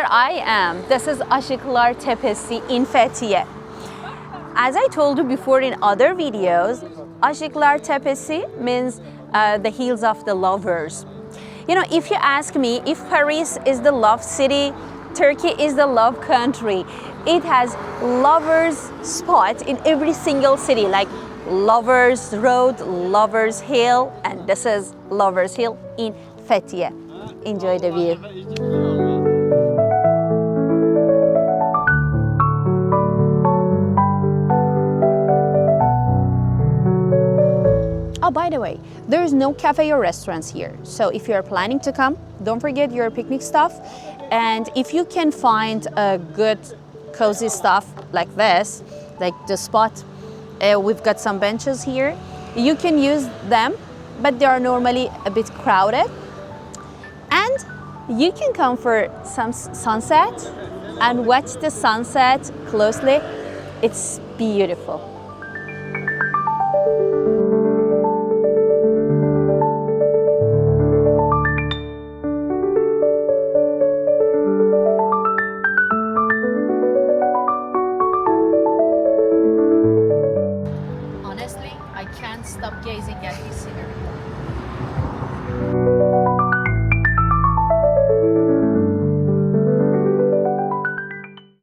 where I am. This is Aşıklar Tepesi in Fethiye. As I told you before in other videos, Aşıklar Tepesi means the hills of the lovers. You know, if you ask me if Paris is the love city, Turkey is the love country. It has lovers spot in every single city, like Lovers Road, Lovers Hill, and this is Lovers Hill in Fethiye. Enjoy the view. Oh, by the way, there is no cafe or restaurants here. So if you are planning to come, don't forget your picnic stuff. And if you can find a good cozy stuff like this, like the spot, we've got some benches here. You can use them, but they are normally a bit crowded. And you can come for some sunset and watch the sunset closely. It's beautiful. Honestly, I can't stop gazing at this scenery.